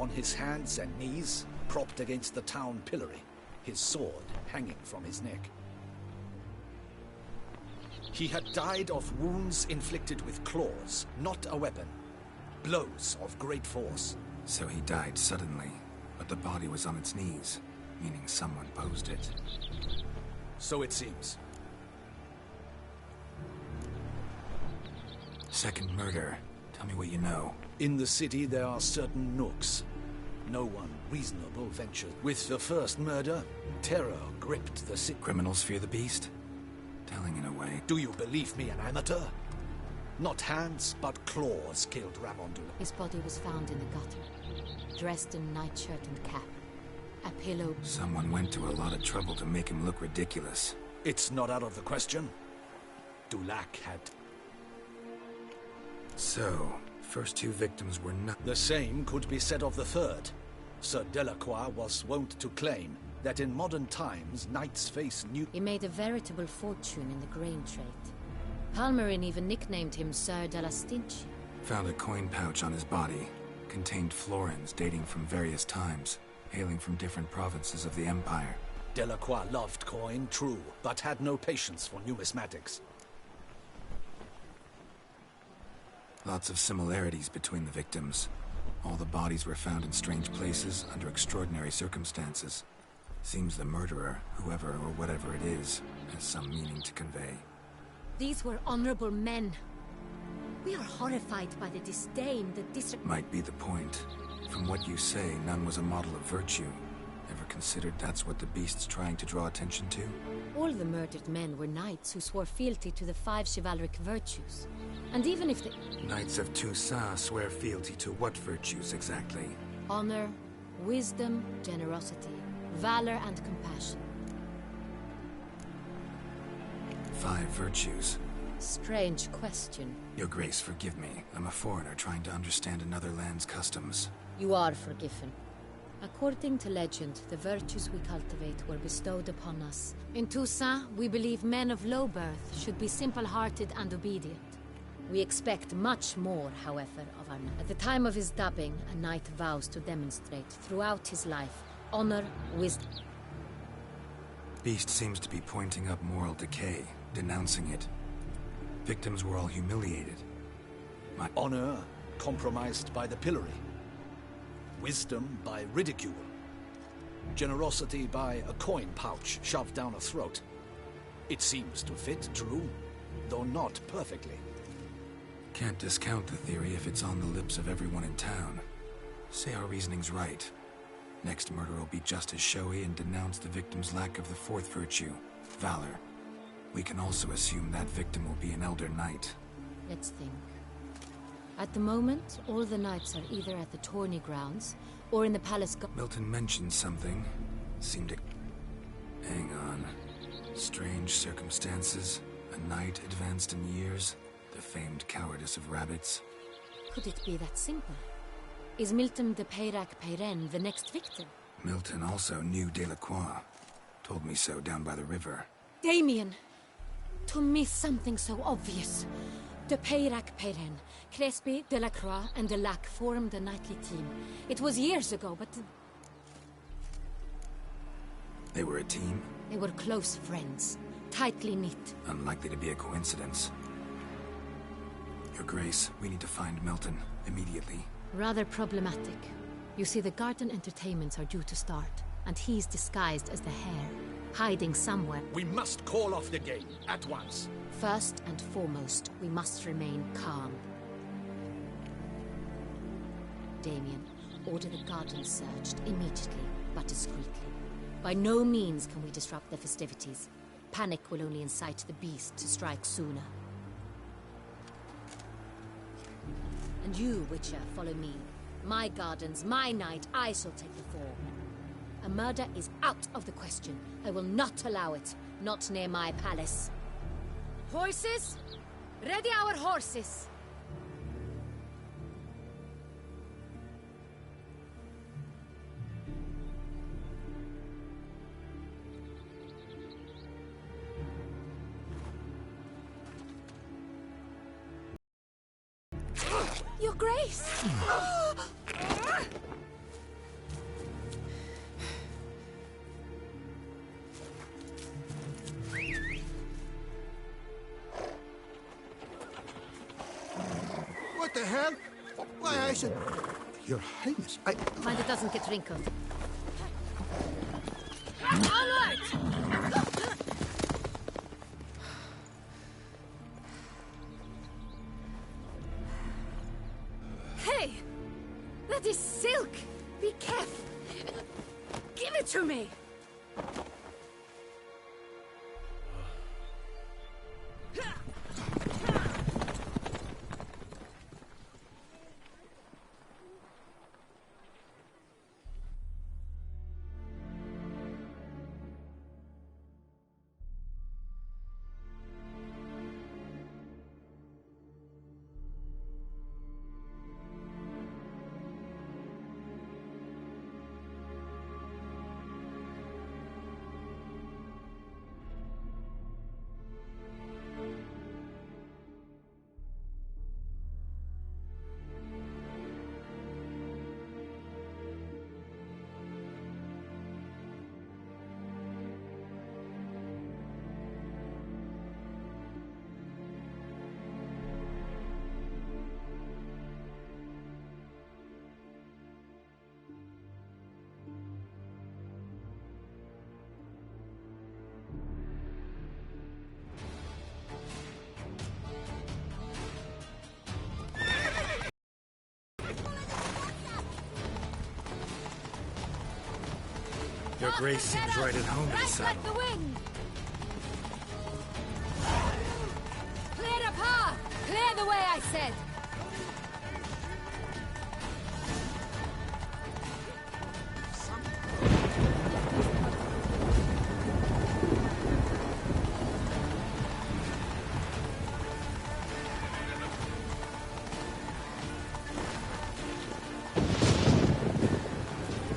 on his hands and knees, propped against the town pillory, his sword hanging from his neck. He had died of wounds inflicted with claws, not a weapon. Blows of great force. So he died suddenly, but the body was on its knees, meaning someone posed it. So it seems. Second murder. Tell me what you know. In the city there are certain nooks. No one reasonable ventured. With the first murder, terror gripped the city. Criminals fear the beast? Telling in a way. Do you believe me, an amateur? Not hands, but claws killed Ramondula. His body was found in the gutter, dressed in nightshirt and cap. A pillow. Someone went to a lot of trouble to make him look ridiculous. It's not out of the question. Dulac had... So, first two victims were not... The same could be said of the third. Sir Delacroix was wont to claim that in modern times, knights face new... He made a veritable fortune in the grain trade. Palmerin even nicknamed him Sir de la Stinchi. Found a coin pouch on his body. Contained florins dating from various times, hailing from different provinces of the Empire. Delacroix loved coin, true, but had no patience for numismatics. Lots of similarities between the victims. All the bodies were found in strange places under extraordinary circumstances. Seems the murderer, whoever or whatever it is, has some meaning to convey. These were honorable men. We are horrified by the disdain, Might be the point. From what you say, none was a model of virtue. Ever considered that's what the beast's trying to draw attention to? All the murdered men were knights who swore fealty to the 5 chivalric virtues. And even if the... Knights of Toussaint swear fealty to what virtues exactly? Honor, wisdom, generosity, valor and compassion. 5 virtues. Strange question. Your Grace, forgive me. I'm a foreigner trying to understand another land's customs. You are forgiven. According to legend, the virtues we cultivate were bestowed upon us. In Toussaint, we believe men of low birth should be simple-hearted and obedient. We expect much more, however, of our knight. At the time of his dubbing, a knight vows to demonstrate throughout his life honor, wisdom. Beast seems to be pointing up moral decay, denouncing it. Victims were all humiliated. Honor compromised by the pillory. Wisdom by ridicule. Generosity by a coin pouch shoved down a throat. It seems to fit, true, though not perfectly. Can't discount the theory if it's on the lips of everyone in town. Say our reasoning's right. Next murder will be just as showy and denounce the victim's lack of the 4th virtue, valor. We can also assume that victim will be an elder knight. Let's think. At the moment, all the knights are either at the tourney grounds or in the palace. Milton mentioned something. Seemed to... Hang on. Strange circumstances. A knight advanced in years. The famed cowardice of rabbits. Could it be that simple? Is Milton de Peyrac-Peyren the next victim? Milton also knew Delacroix. Told me so down by the river. Damien! To miss something so obvious. De Peyrac-Peyren, Crespi, Delacroix, and Delac formed a knightly team. It was years ago, but... They were a team? They were close friends, tightly knit. Unlikely to be a coincidence. Your Grace, we need to find Milton, immediately. Rather problematic. You see, the garden entertainments are due to start, and he's disguised as the Hare, hiding somewhere. We must call off the game, at once. First and foremost, we must remain calm. Damien, order the garden searched immediately, but discreetly. By no means can we disrupt the festivities. Panic will only incite the beast to strike sooner. And you, Witcher, follow me. My gardens, my night, I shall take the fall. A murder is out of the question. I will not allow it. Not near my palace. Horses? Ready our horses! Your Grace! hell? Why, I said... Your Highness, I... Mind it doesn't get wrinkled. Alert! Hey! That is silk! Be careful! Give it to me! Your grace seems right at home in the Right saddle. like the wind! Clear the path! Clear the way, I said!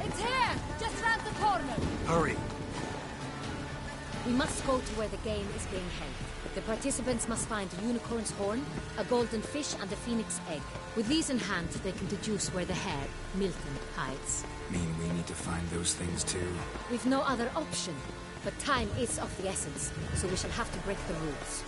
It's here! Just round the corner! Hurry! We must go to where the game is being held. The participants must find a unicorn's horn, a golden fish, and a phoenix egg. With these in hand, they can deduce where the hare, Milton, hides. Mean we need to find those things too? We've no other option. But time is of the essence, so we shall have to break the rules.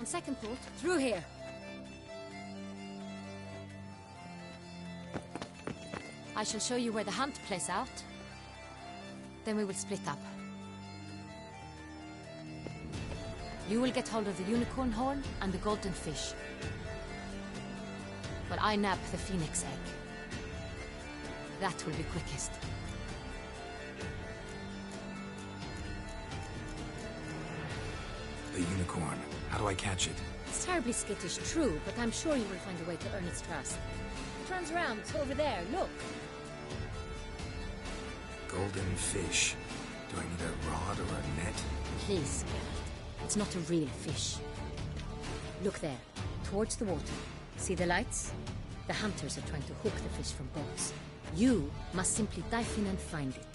On second thought, through here. I shall show you where the hunt plays out. Then we will split up. You will get hold of the unicorn horn and the golden fish. While I nab the phoenix egg. That will be quickest. The unicorn. How do I catch it? It's terribly skittish, true, but I'm sure you will find a way to earn its trust. It turns around, it's over there, look. Golden fish. Do I need a rod or a net? Please, Geralt. It's not a real fish. Look there, towards the water. See the lights? The hunters are trying to hook the fish from boats. You must simply dive in and find it.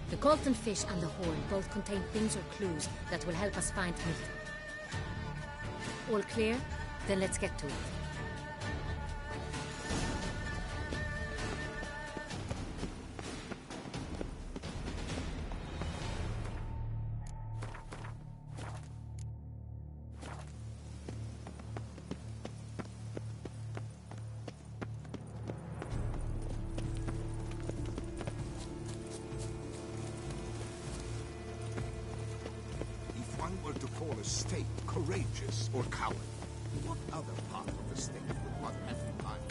The golden fish and the horn both contain things or clues that will help us find Milton. All clear? Then let's get to it. If one were to call a state courageous or coward, what other part of the state would one have in mind?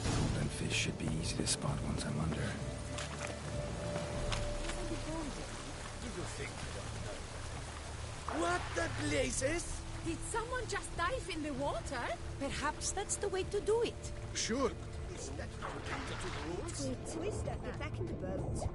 Golden fish should be easy to spot once I'm under. What the blazes? Did someone just dive in the water? Perhaps that's the way to do it. Sure, but is that counter to the rules? Twist that. Get back in the boat.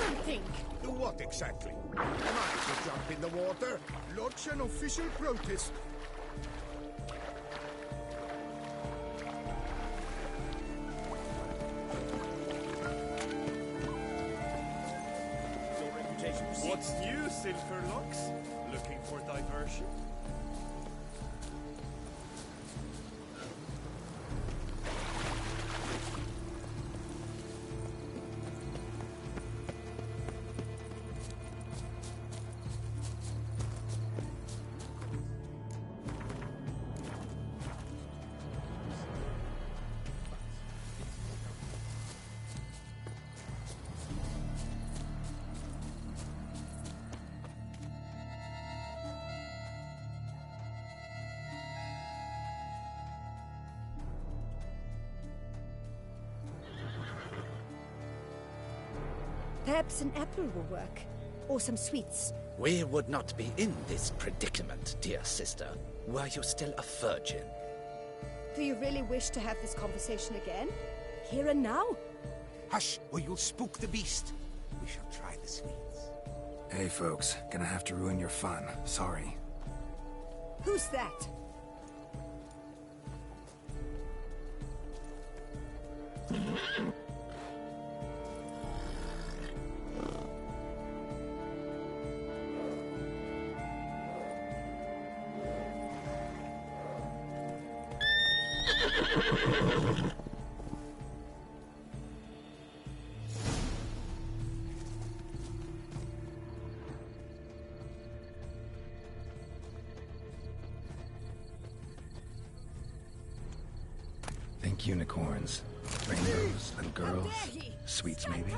something! Do what exactly? Am I to jump in the water? Lodge an official protest. What's new, Silverlocks? Looking for diversion? Perhaps an apple will work. Or some sweets. We would not be in this predicament, dear sister, were you still a virgin. Do you really wish to have this conversation again? Here and now? Hush, or you'll spook the beast. We shall try the sweets. Hey folks, gonna have to ruin your fun. Sorry. Who's that? Think unicorns, rainbows, little girls, sweets maybe?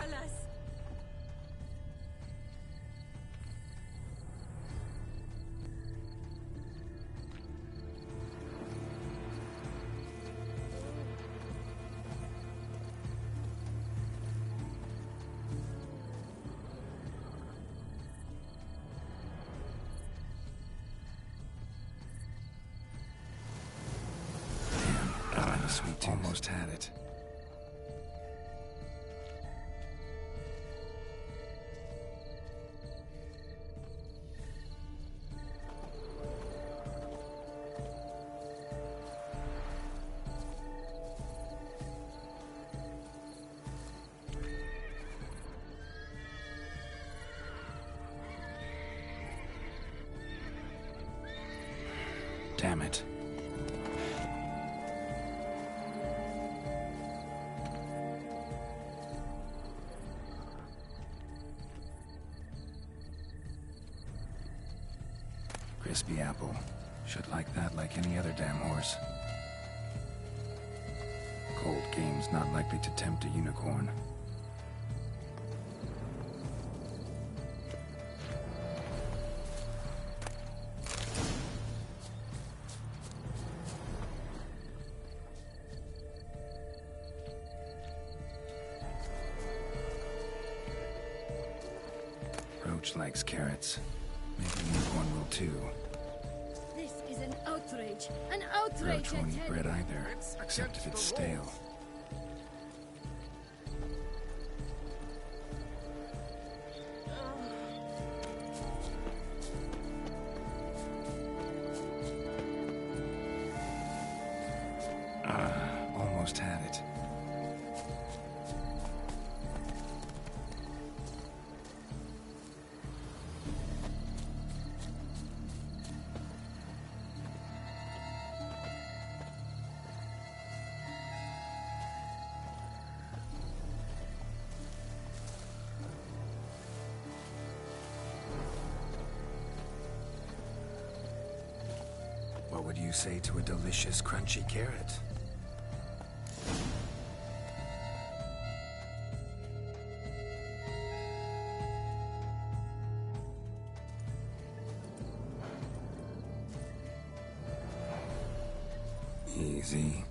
Sweet tooth. Almost had it. Damn it. Crispy apple. Should like that like any other damn horse. Cold game's not likely to tempt a unicorn. Roach likes carrots. Maybe unicorn will too. This is an outrage! An outrage! Roach won't eat bread either, except if it's stale. Almost had it. What would you say to a delicious, crunchy carrot? Easy.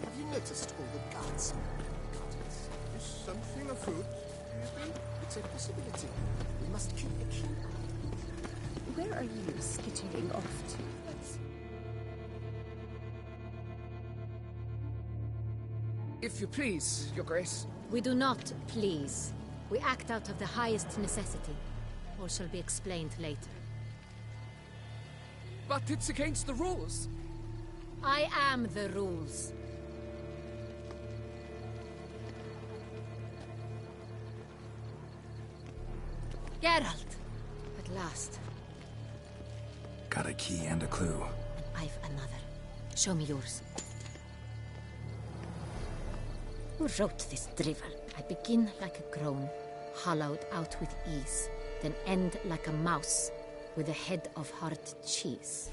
Have you noticed all the guards? Is something afoot? Is It's a possibility. We must keep a keen eye. Where are you skittering off to? If you please, Your Grace. We do not please. We act out of the highest necessity. All shall be explained later. But it's against the rules. I am the rules. Geralt! At last. Got a key and a clue. I've another. Show me yours. Who wrote this drivel? I begin like a groan, hollowed out with ease, then end like a mouse, with a head of hard cheese.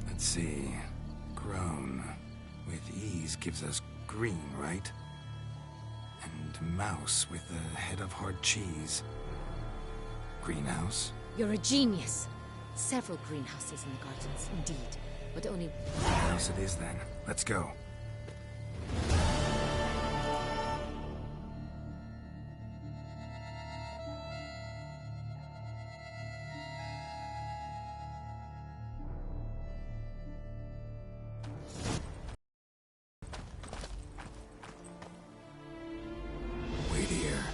Let's see. Grown. With ease gives us green, right? And mouse with a head of hard cheese. Greenhouse? You're a genius. Several greenhouses in the gardens, indeed. But only... Greenhouse it is then. Let's go. Wait here.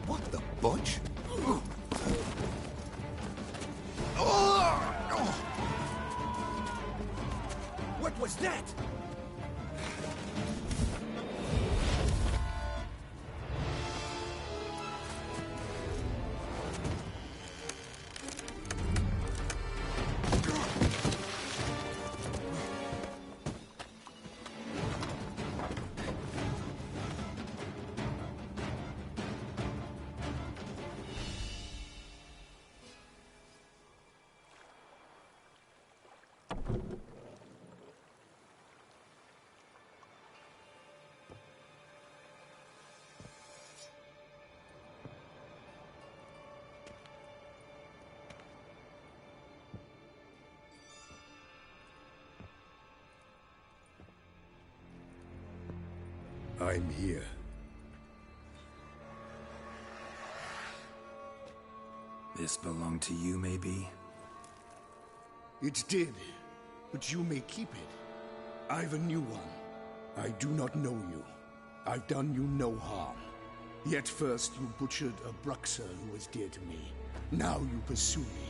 What the butch? What was that? I'm here. This belonged to you, maybe? It did, but you may keep it. I've a new one. I do not know you. I've done you no harm. Yet first you butchered a Bruxer who was dear to me. Now you pursue me.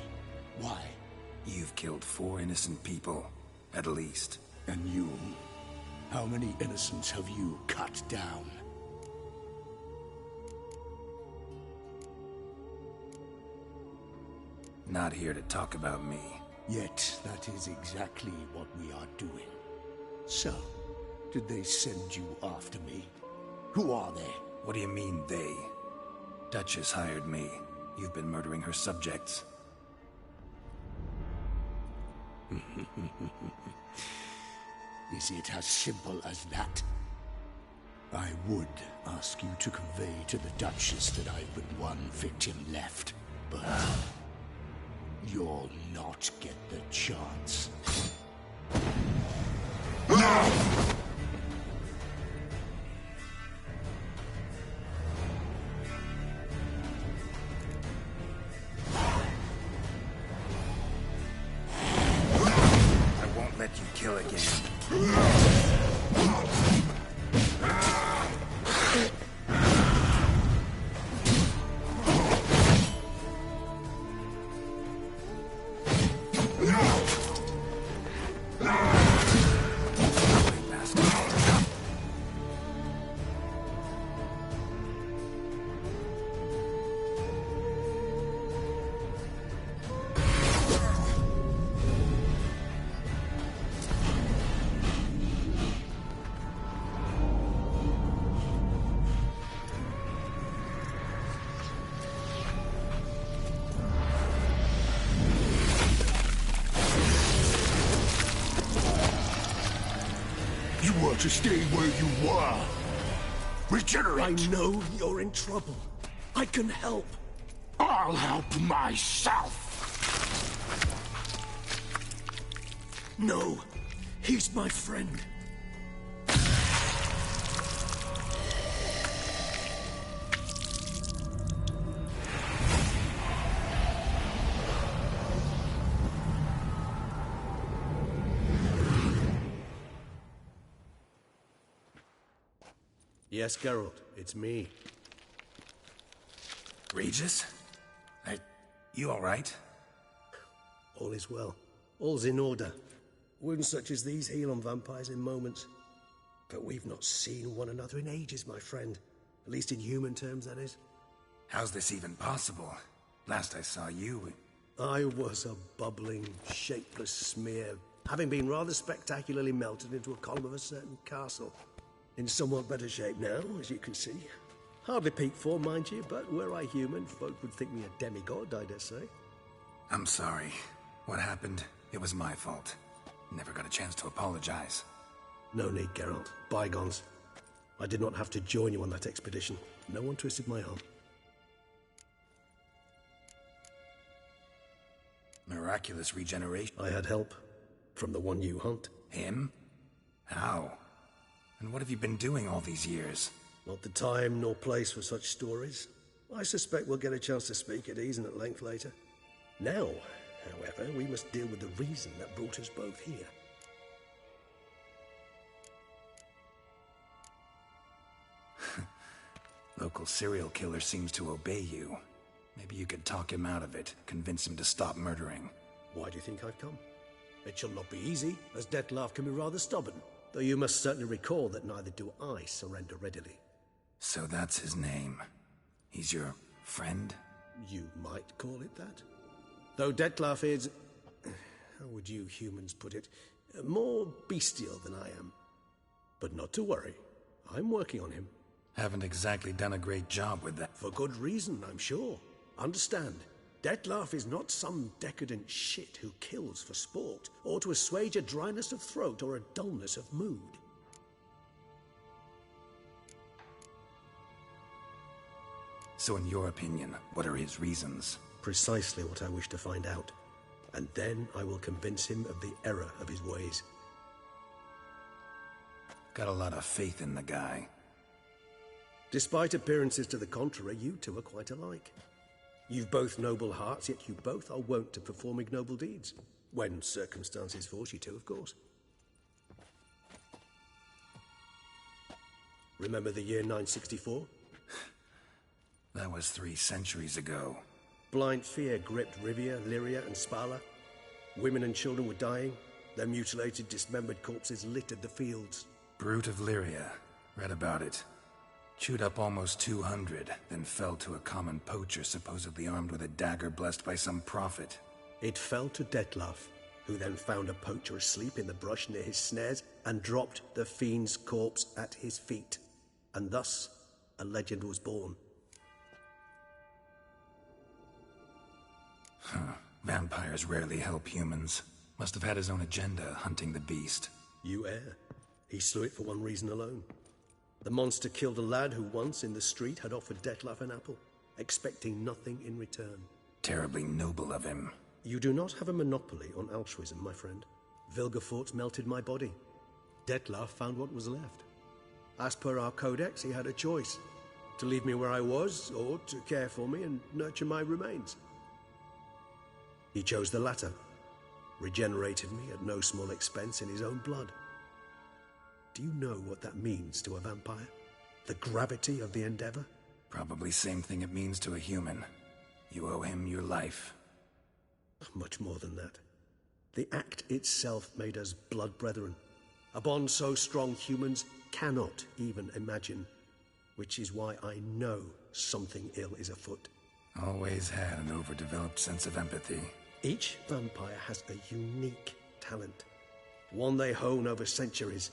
Why? You've killed 4 innocent people, at least. And you? How many innocents have you cut down? Not here to talk about me. Yet that is exactly what we are doing. So, did they send you after me? Who are they? What do you mean, they? Duchess hired me. You've been murdering her subjects. Is it as simple as that? I would ask you to convey to the Duchess that I've but one victim left, but you'll not get the chance. I won't let you kill again. You want to stay where you were. Regenerate! I know you're in trouble. I can help. I'll help myself! No, he's my friend. Yes, Geralt, it's me. Regis? You alright? All is well. All's in order. Wounds such as these heal on vampires in moments. But we've not seen one another in ages, my friend. At least in human terms, that is. How's this even possible? Last I saw you... I was a bubbling, shapeless smear, having been rather spectacularly melted into a column of a certain castle. In somewhat better shape now, as you can see. Hardly peak form, mind you, but were I human, folk would think me a demigod, I dare say. I'm sorry. What happened, it was my fault. Never got a chance to apologize. No need, Geralt. Bygones. I did not have to join you on that expedition. No one twisted my arm. Miraculous regeneration. I had help. From the one you hunt. Him? How? And what have you been doing all these years? Not the time nor place for such stories. I suspect we'll get a chance to speak at ease and at length later. Now, however, we must deal with the reason that brought us both here. Local serial killer seems to obey you. Maybe you could talk him out of it, convince him to stop murdering. Why do you think I've come? It shall not be easy, as Dettlaff can be rather stubborn. Though you must certainly recall that neither do I surrender readily. So that's his name. He's your friend? You might call it that. Though Dettlaff is... how would you humans put it? More bestial than I am. But not to worry. I'm working on him. Haven't exactly done a great job with that. For good reason, I'm sure. Understand, Dettlaff is not some decadent shit who kills for sport, or to assuage a dryness of throat or a dullness of mood. So in your opinion, what are his reasons? Precisely what I wish to find out. And then I will convince him of the error of his ways. Got a lot of faith in the guy. Despite appearances to the contrary, you two are quite alike. You've both noble hearts, yet you both are wont to perform ignoble deeds. When circumstances force you to, of course. Remember the year 964? That was 3 centuries ago. Blind fear gripped Rivia, Lyria, and Spala. Women and children were dying. Their mutilated, dismembered corpses littered the fields. Brute of Lyria. Read about it. Chewed up almost 200, then fell to a common poacher supposedly armed with a dagger blessed by some prophet. It fell to Dettlaff, who then found a poacher asleep in the brush near his snares and dropped the fiend's corpse at his feet. And thus, a legend was born. Vampires rarely help humans. Must have had his own agenda, hunting the beast. You err. He slew it for one reason alone. The monster killed a lad who once in the street had offered Dettlaff an apple, expecting nothing in return. Terribly noble of him. You do not have a monopoly on altruism, my friend. Vilgefortz melted my body. Dettlaff found what was left. As per our codex, he had a choice. To leave me where I was, or to care for me and nurture my remains. He chose the latter. Regenerated me at no small expense in his own blood. Do you know what that means to a vampire? The gravity of the endeavor? Probably same thing it means to a human. You owe him your life. Much more than that. The act itself made us blood brethren. A bond so strong humans cannot even imagine. Which is why I know something ill is afoot. Always had an overdeveloped sense of empathy. Each vampire has a unique talent. One they hone over centuries.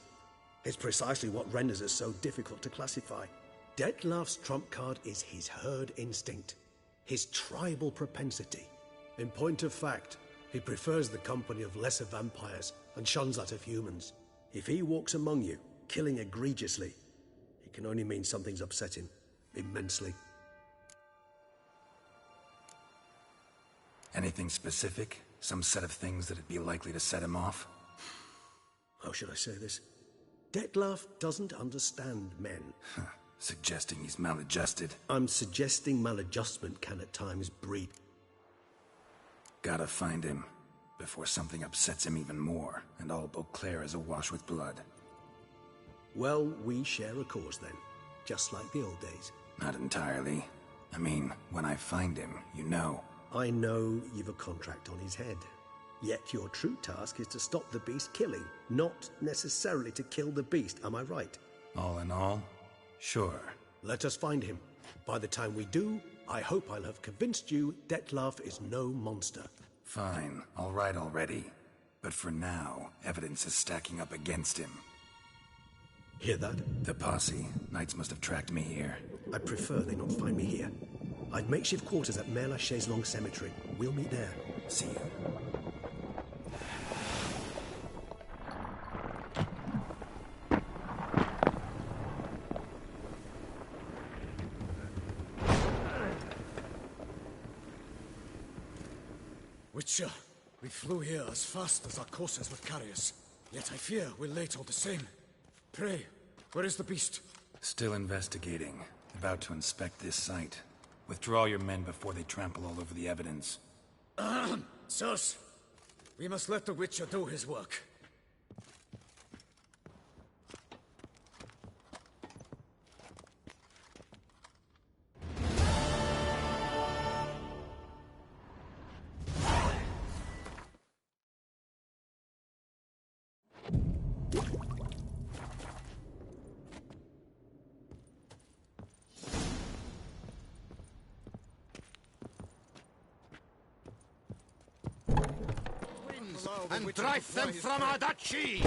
It's precisely what renders us so difficult to classify. Dettlaff's trump card is his herd instinct. His tribal propensity. In point of fact, he prefers the company of lesser vampires and shuns that of humans. If he walks among you, killing egregiously, it can only mean something's upset him immensely. Anything specific? Some set of things that'd be likely to set him off? How should I say this? Dettlaff doesn't understand men. Suggesting he's maladjusted? I'm suggesting maladjustment can at times breed. Gotta find him, before something upsets him even more, and all Beauclair is awash with blood. Well, we share a cause then, just like the old days. Not entirely. I mean, when I find him, you know. I know you've a contract on his head. Yet your true task is to stop the beast killing, not necessarily to kill the beast, am I right? All in all, sure. Let us find him. By the time we do, I hope I'll have convinced you Dettlaff is no monster. Fine, all right already. But for now, evidence is stacking up against him. Hear that? The posse. Knights must have tracked me here. I'd prefer they not find me here. I'd makeshift quarters at Mère Lachaise Long Cemetery. We'll meet there. See you. Witcher, we flew here as fast as our courses would carry us. Yet I fear we're late all the same. Pray, where is the beast? Still investigating. About to inspect this site. Withdraw your men before they trample all over the evidence. Sirs, we must let the Witcher do his work. And drive them from our duchy!